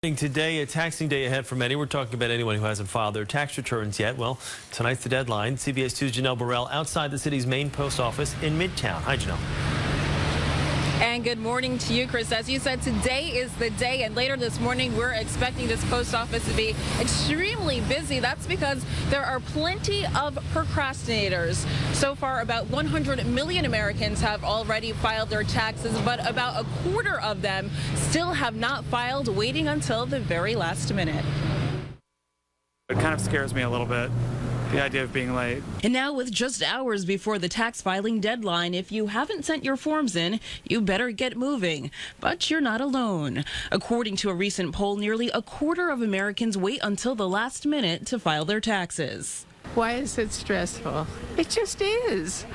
Today, a taxing day ahead for many. We're talking about anyone who hasn't filed their tax returns yet. Well, tonight's the deadline. CBS 2's Janelle Burrell outside the city's main post office in Midtown. Hi, Janelle. And good morning to you, Chris. As you said, today is the day, and later this morning we're expecting this post office to be extremely busy. That's because there are plenty of procrastinators. So far, about 100 million Americans have already filed their taxes, but about a quarter of them still have not filed, waiting until the very last minute. It kind of scares me a little bit, the idea of being late. And now, with just hours before the tax filing deadline, if you haven't sent your forms in, you better get moving. But you're not alone. According to a recent poll, nearly a quarter of Americans wait until the last minute to file their taxes. Why is it stressful? It just is.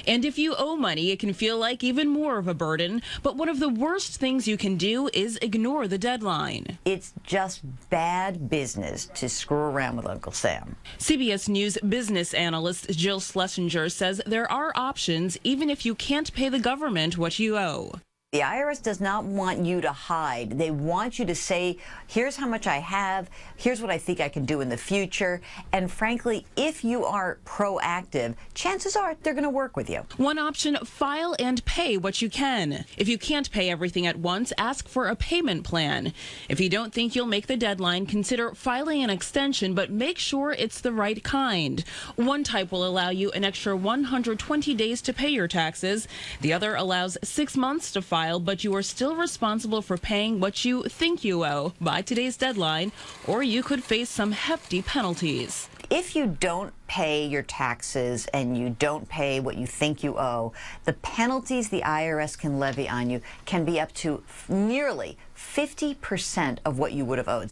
And if you owe money, it can feel like even more of a burden. But one of the worst things you can do is ignore the deadline. It's just bad business to screw around with Uncle Sam. CBS News business analyst Jill Schlesinger says there are options even if you can't pay the government what you owe. The IRS does not want you to hide. They want you to say, here's how much I have, here's what I think I can do in the future. And frankly, if you are proactive, chances are they're going to work with you. One option, file and pay what you can. If you can't pay everything at once, ask for a payment plan. If you don't think you'll make the deadline, consider filing an extension, but make sure it's the right kind. One type will allow you an extra 120 days to pay your taxes. The other allows 6 months to file, but you are still responsible for paying what you think you owe by today's deadline, or you could face some hefty penalties. If you don't pay your taxes and you don't pay what you think you owe, the penalties the IRS can levy on you can be up to nearly 50% of what you would have owed.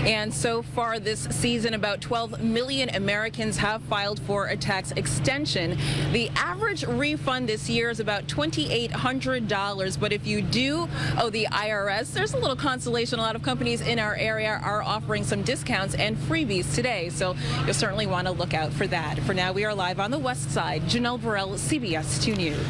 And so far this season, about 12 million Americans have filed for a tax extension. The average refund this year is about $2,800. But if you do owe the IRS, there's a little consolation. A lot of companies in our area are offering some discounts and freebies today. So you'll certainly want to look out for that. For now, we are live on the west side. Janelle Burrell, CBS 2 News.